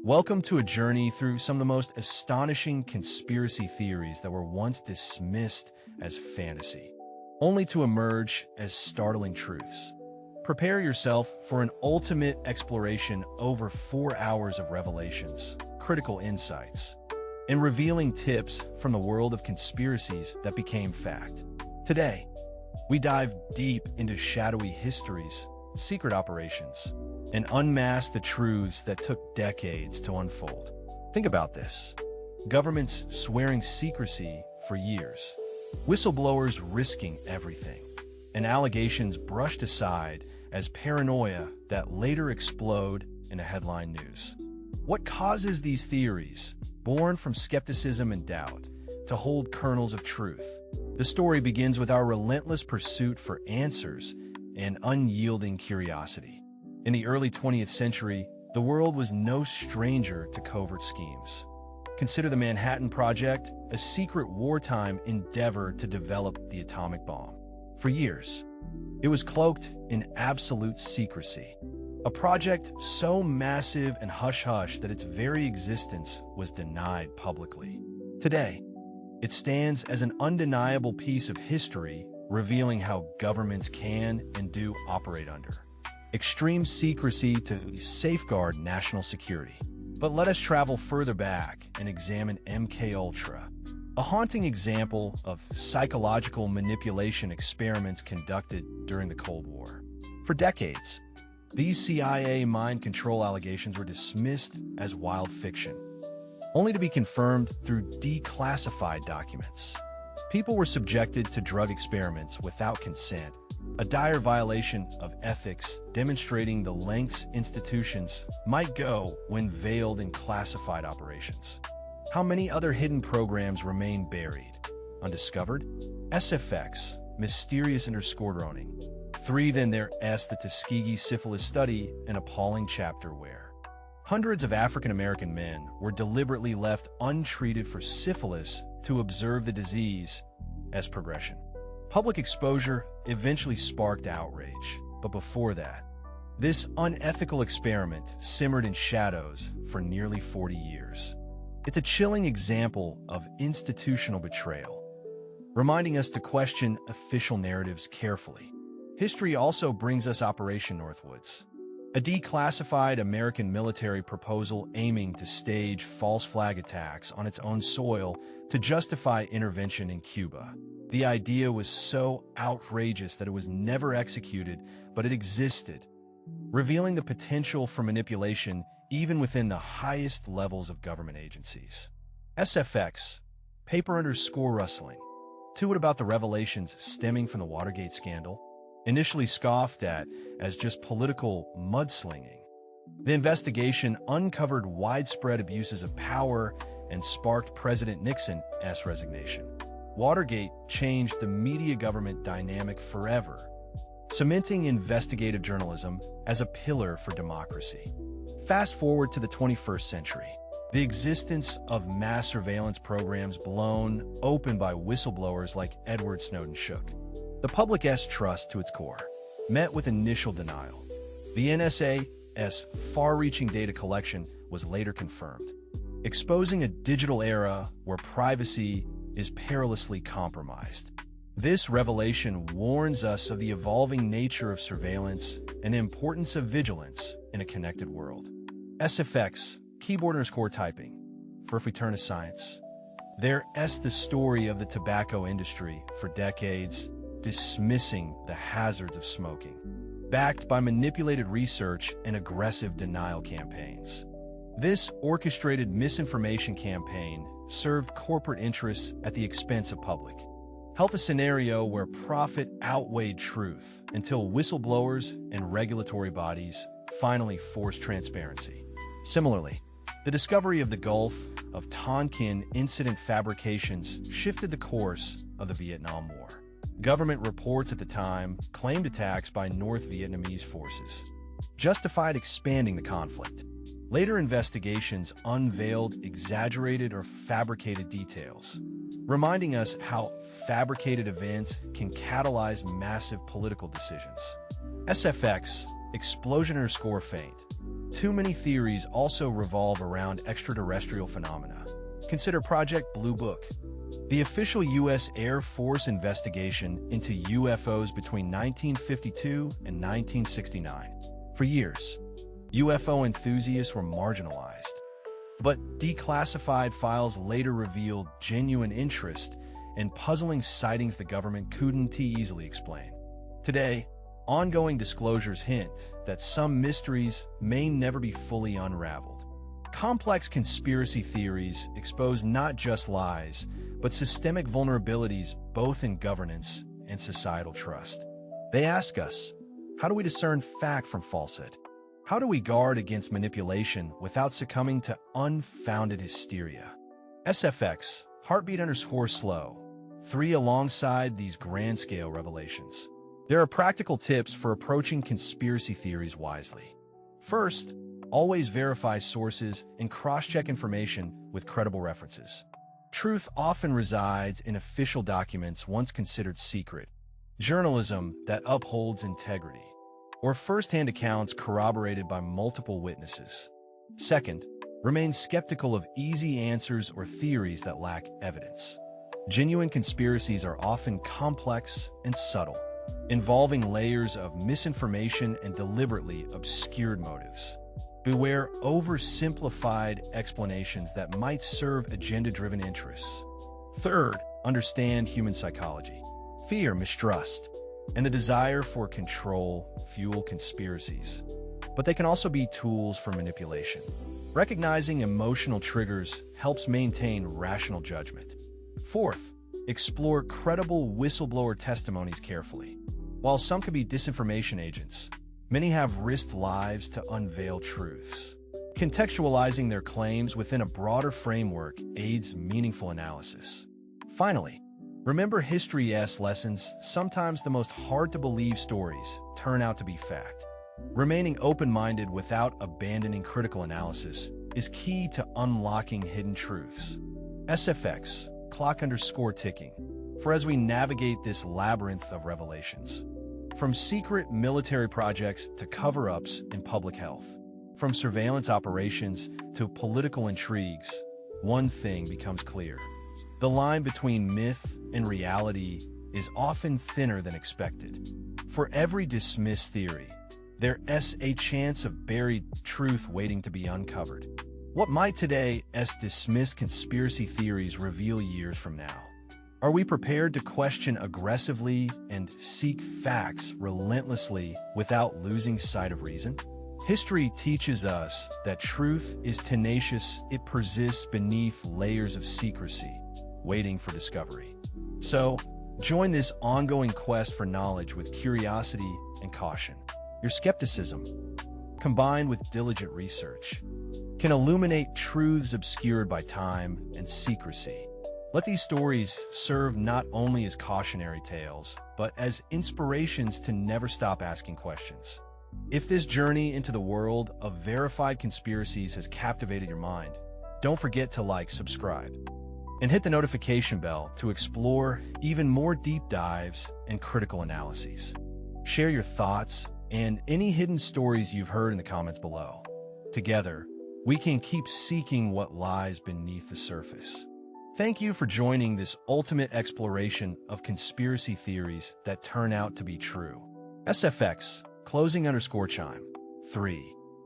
Welcome to a journey through some of the most astonishing conspiracy theories that were once dismissed as fantasy, only to emerge as startling truths. Prepare yourself for an ultimate exploration over 4 hours of revelations, critical insights, and revealing tips from the world of conspiracies that became fact. Today, we dive deep into shadowy histories, secret operations, and unmask the truths that took decades to unfold. Think about this. Governments swearing secrecy for years, whistleblowers risking everything, and allegations brushed aside as paranoia that later explode in a headline news. What causes these theories, born from skepticism and doubt, to hold kernels of truth? The story begins with our relentless pursuit for answers and unyielding curiosity. In the early 20th century, the world was no stranger to covert schemes. Consider the Manhattan Project, a secret wartime endeavor to develop the atomic bomb. For years, it was cloaked in absolute secrecy. A project so massive and hush-hush that its very existence was denied publicly. Today, it stands as an undeniable piece of history, revealing how governments can and do operate under extreme secrecy to safeguard national security. But let us travel further back and examine MKUltra, a haunting example of psychological manipulation experiments conducted during the Cold War. For decades, these CIA mind control allegations were dismissed as wild fiction, only to be confirmed through declassified documents. People were subjected to drug experiments without consent, a dire violation of ethics demonstrating the lengths institutions might go when veiled in classified operations. How many other hidden programs remain buried, undiscovered? SFX, mysterious droning. 3. Then there's the Tuskegee syphilis study, an appalling chapter where hundreds of African-American men were deliberately left untreated for syphilis to observe the disease as progression. Public exposure eventually sparked outrage, but before that, this unethical experiment simmered in shadows for nearly 40 years. It's a chilling example of institutional betrayal, reminding us to question official narratives carefully. History also brings us Operation Northwoods, a declassified American military proposal aiming to stage false flag attacks on its own soil to justify intervention in Cuba. The idea was so outrageous that it was never executed, but it existed, revealing the potential for manipulation even within the highest levels of government agencies. SFX, paper_rustling. What about the revelations stemming from the Watergate scandal? Initially scoffed at as just political mudslinging, the investigation uncovered widespread abuses of power and sparked President Nixon's resignation. Watergate changed the media-government dynamic forever, cementing investigative journalism as a pillar for democracy. Fast forward to the 21st century. The existence of mass surveillance programs blown open by whistleblowers like Edward Snowden shook the public's trust to its core, met with initial denial. The NSA's far-reaching data collection was later confirmed, exposing a digital era where privacy is perilously compromised. This revelation warns us of the evolving nature of surveillance and the importance of vigilance in a connected world. SFX, keyboard_typing. For if we turn to science, there's the story of the tobacco industry for decades, dismissing the hazards of smoking, backed by manipulated research and aggressive denial campaigns. This orchestrated misinformation campaign served corporate interests at the expense of public health, a scenario where profit outweighed truth until whistleblowers and regulatory bodies finally forced transparency. Similarly, the discovery of the Gulf of Tonkin incident fabrications shifted the course of the Vietnam War. Government reports at the time claimed attacks by North Vietnamese forces justified expanding the conflict. Later investigations unveiled exaggerated or fabricated details, reminding us how fabricated events can catalyze massive political decisions. SFX, explosion_feint. Too many theories also revolve around extraterrestrial phenomena. Consider Project Blue Book, the official U.S. Air Force investigation into UFOs between 1952 and 1969. For years, UFO enthusiasts were marginalized, but declassified files later revealed genuine interest and puzzling sightings the government couldn't easily explain. Today, ongoing disclosures hint that some mysteries may never be fully unraveled. Complex conspiracy theories expose not just lies, but systemic vulnerabilities both in governance and societal trust. They ask us, how do we discern fact from falsehood? How do we guard against manipulation without succumbing to unfounded hysteria? SFX, heartbeat_slow. 3 alongside these grand-scale revelations. There are practical tips for approaching conspiracy theories wisely. First, always verify sources and cross-check information with credible references. Truth often resides in official documents once considered secret, journalism that upholds integrity, or first-hand accounts corroborated by multiple witnesses. Second, remain skeptical of easy answers or theories that lack evidence. Genuine conspiracies are often complex and subtle, involving layers of misinformation and deliberately obscured motives. Beware oversimplified explanations that might serve agenda-driven interests. Third, understand human psychology. Fear, mistrust, and the desire for control fuel conspiracies, but they can also be tools for manipulation. Recognizing emotional triggers helps maintain rational judgment. Fourth, explore credible whistleblower testimonies carefully. While some can be disinformation agents, many have risked lives to unveil truths. Contextualizing their claims within a broader framework aids meaningful analysis. Finally, remember history's lessons. Sometimes the most hard-to-believe stories turn out to be fact. Remaining open-minded without abandoning critical analysis is key to unlocking hidden truths. SFX, clock_ticking, for as we navigate this labyrinth of revelations. From secret military projects to cover-ups in public health, from surveillance operations to political intrigues, one thing becomes clear. The line between myth and reality is often thinner than expected. For every dismissed theory, there's a chance of buried truth waiting to be uncovered. What might today's dismissed conspiracy theories reveal years from now? Are we prepared to question aggressively and seek facts relentlessly without losing sight of reason? History teaches us that truth is tenacious. It persists beneath layers of secrecy, waiting for discovery. So, join this ongoing quest for knowledge with curiosity and caution. Your skepticism, combined with diligent research, can illuminate truths obscured by time and secrecy. Let these stories serve not only as cautionary tales, but as inspirations to never stop asking questions. If this journey into the world of verified conspiracies has captivated your mind, don't forget to like, subscribe, and hit the notification bell to explore even more deep dives and critical analyses. Share your thoughts and any hidden stories you've heard in the comments below. Together, we can keep seeking what lies beneath the surface. Thank you for joining this ultimate exploration of conspiracy theories that turn out to be true. SFX, closing_chime. 3.